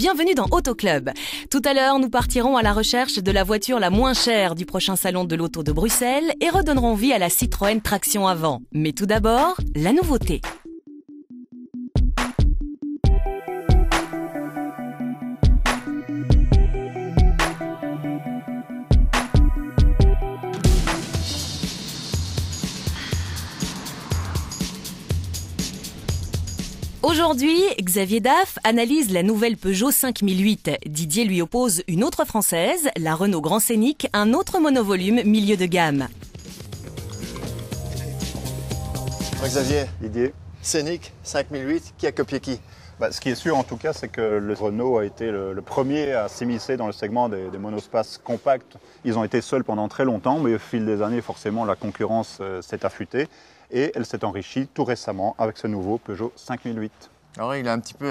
bienvenue dans Auto Club. Tout à l'heure, nous partirons à la recherche de la voiture la moins chère du prochain salon de l'auto de Bruxelles et redonnerons vie à la Citroën traction avant. Mais tout d'abord, la nouveauté. Aujourd'hui, Xavier Daff analyse la nouvelle Peugeot 5008. Didier lui oppose une autre française, la Renault Grand Scénic, un autre monovolume milieu de gamme. Xavier, Didier. Scénic 5008, qui a copié qui? Ce qui est sûr en tout cas, c'est que le Renault a été le premier à s'immiscer dans le segment des monospaces compacts. Ils ont été seuls pendant très longtemps, mais au fil des années, forcément, la concurrence s'est affûtée. Et elle s'est enrichie tout récemment avec ce nouveau Peugeot 5008. Alors il a un petit peu,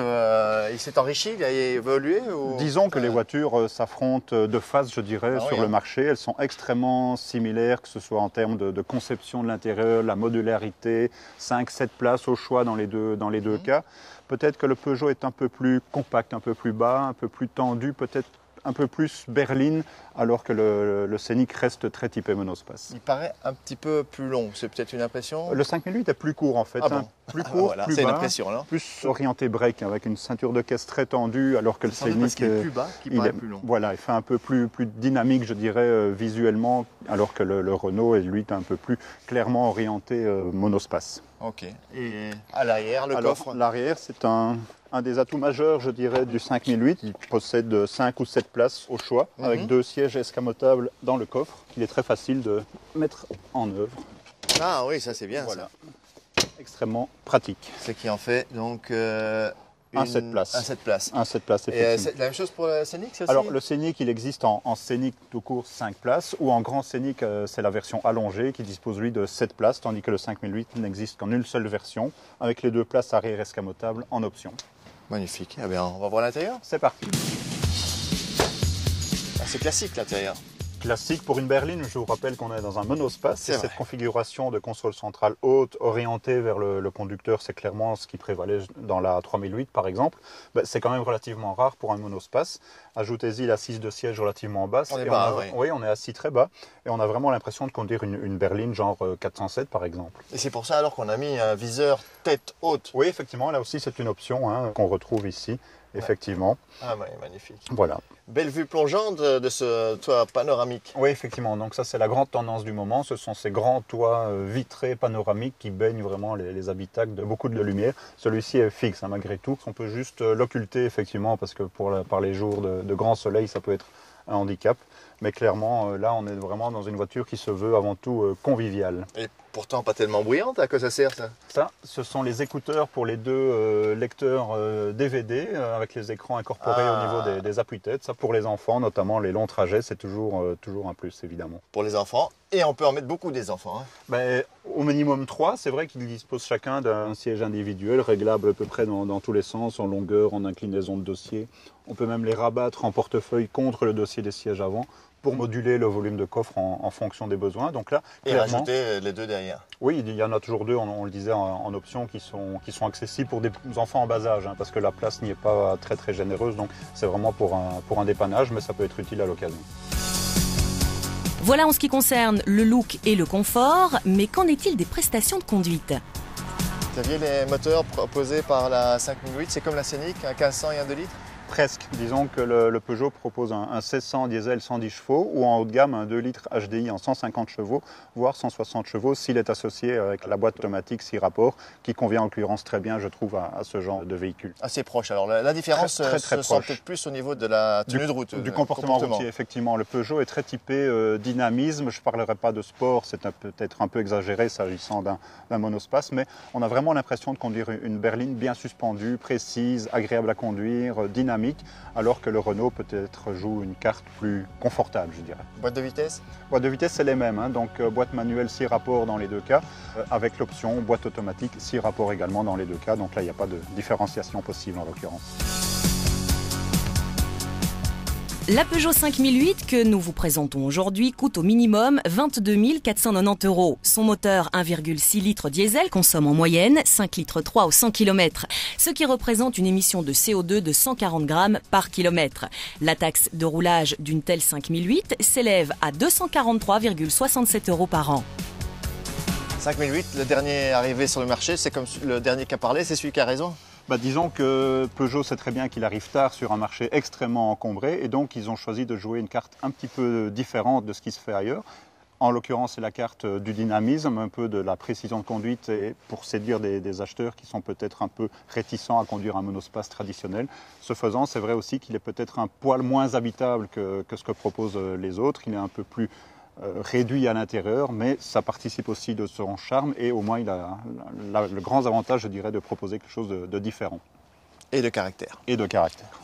il s'est enrichi, il a évolué ou... Disons que les voitures s'affrontent de face, je dirais, sur le marché. Elles sont extrêmement similaires, que ce soit en termes de conception de l'intérieur, la modularité, 5-7 places au choix dans les deux cas. Peut-être que le Peugeot est un peu plus compact, un peu plus bas, un peu plus tendu, peut-être un peu plus berline, alors que le Scénic reste très typé monospace. Il paraît un petit peu plus long, c'est peut-être une impression? Le 5008 est plus court en fait, plus court, voilà, plus bas, une impression, alors. Plus orienté break, avec une ceinture de caisse très tendue, alors que le Scénic parce qu'il est plus bas, qu'il paraît plus long. Voilà, il fait un peu plus dynamique, je dirais, visuellement, alors que le Renault est lui un peu plus clairement orienté monospace. Ok. Et à l'arrière, le coffre? L'arrière, c'est un des atouts majeurs, je dirais, du 5008. Il possède 5 ou 7 places au choix, avec 2 sièges escamotables dans le coffre. Il est très facile de mettre en œuvre. Ah oui, ça c'est bien. Voilà. Ça. Extrêmement pratique. Ce qui en fait donc un 7 places. Un 7 places. Un 7 places, effectivement. Et c'est la même chose pour le Scénic, ça aussi? Alors, le Scénic, il existe en Scénic tout court 5 places, ou en Grand Scénic, c'est la version allongée qui dispose, lui, de 7 places, tandis que le 5008 n'existe qu'en une seule version, avec les 2 places arrière escamotables en option. Magnifique. Eh bien, on va voir l'intérieur. C'est parti. Ah, c'est classique, l'intérieur. Classique pour une berline, je vous rappelle qu'on est dans un monospace. C'est cette configuration de console centrale haute orientée vers le conducteur, c'est clairement ce qui prévalait dans la 3008 par exemple. C'est quand même relativement rare pour un monospace. Ajoutez-y l'assise de siège relativement basse. On est bas, oui, on est assis très bas et on a vraiment l'impression de conduire une berline genre 407 par exemple. Et c'est pour ça alors qu'on a mis un viseur tête haute. Oui, effectivement, là aussi c'est une option qu'on retrouve ici. Effectivement. Ah oui, magnifique. Voilà. Belle vue plongeante de ce toit panoramique. Oui, effectivement. Donc ça, c'est la grande tendance du moment. Ce sont ces grands toits vitrés panoramiques qui baignent vraiment les habitacles de beaucoup de lumière. Celui-ci est fixe, malgré tout. On peut juste l'occulter, effectivement, parce que par les jours de grand soleil, ça peut être un handicap. Mais clairement, là, on est vraiment dans une voiture qui se veut avant tout conviviale. Et pourtant pas tellement bruyante, à quoi ça sert ça? Ça, ce sont les écouteurs pour les 2 lecteurs DVD avec les écrans incorporés au niveau des appuis-têtes. Ça, pour les enfants, notamment les longs trajets, c'est toujours un plus, évidemment. Pour les enfants, et on peut en mettre beaucoup des enfants. Au minimum 3, c'est vrai qu'ils disposent chacun d'un siège individuel, réglable à peu près dans tous les sens, en longueur, en inclinaison de dossier. On peut même les rabattre en portefeuille contre le dossier des sièges avant, pour moduler le volume de coffre en fonction des besoins. Donc là, et rajouter les 2 derrière. Oui, il y en a toujours 2, on le disait, en option, qui sont accessibles pour des enfants en bas âge, parce que la place n'y est pas très très généreuse. Donc c'est vraiment pour un dépannage, mais ça peut être utile à l'occasion. Voilà en ce qui concerne le look et le confort, mais qu'en est-il des prestations de conduite? Xavier, les moteurs proposés par la 5008, c'est comme la Scénic, un 1500 et un 2 litres? Presque. Disons que le Peugeot propose un 1600 diesel 110 chevaux ou en haut de gamme un 2 litres HDI en 150 chevaux, voire 160 chevaux s'il est associé avec la boîte automatique 6 rapports qui convient en l'occurrence très bien, je trouve, à ce genre de véhicule. Assez proche. Alors la différence très se sent peut-être plus au niveau de la tenue de route. Du comportement routier, effectivement. Le Peugeot est très typé dynamisme. Je ne parlerai pas de sport, c'est peut-être un peu exagéré s'agissant d'un monospace, mais on a vraiment l'impression de conduire une berline bien suspendue, précise, agréable à conduire, dynamique, alors que le Renault peut-être joue une carte plus confortable, je dirais. Boîte de vitesse? Boîte de vitesse, c'est les mêmes, donc boîte manuelle 6 rapports dans les 2 cas, avec l'option boîte automatique 6 rapports également dans les 2 cas, donc là il n'y a pas de différenciation possible en l'occurrence. La Peugeot 5008 que nous vous présentons aujourd'hui coûte au minimum 22 490 €. Son moteur 1,6 litres diesel consomme en moyenne 5 litres 3 au 100 km, ce qui représente une émission de CO2 de 140 grammes par kilomètre. La taxe de roulage d'une telle 5008 s'élève à 243,67 € par an. 5008, le dernier arrivé sur le marché, c'est comme le dernier qui a parlé, c'est celui qui a raison? Disons que Peugeot sait très bien qu'il arrive tard sur un marché extrêmement encombré et donc ils ont choisi de jouer une carte un petit peu différente de ce qui se fait ailleurs. En l'occurrence, c'est la carte du dynamisme, un peu de la précision de conduite et pour séduire des acheteurs qui sont peut-être un peu réticents à conduire un monospace traditionnel. Ce faisant, c'est vrai aussi qu'il est peut-être un poil moins habitable que ce que proposent les autres. Il est un peu plus réduit à l'intérieur, mais ça participe aussi de son charme et au moins il a le grand avantage, je dirais, de proposer quelque chose de différent. Et de caractère. Et de caractère.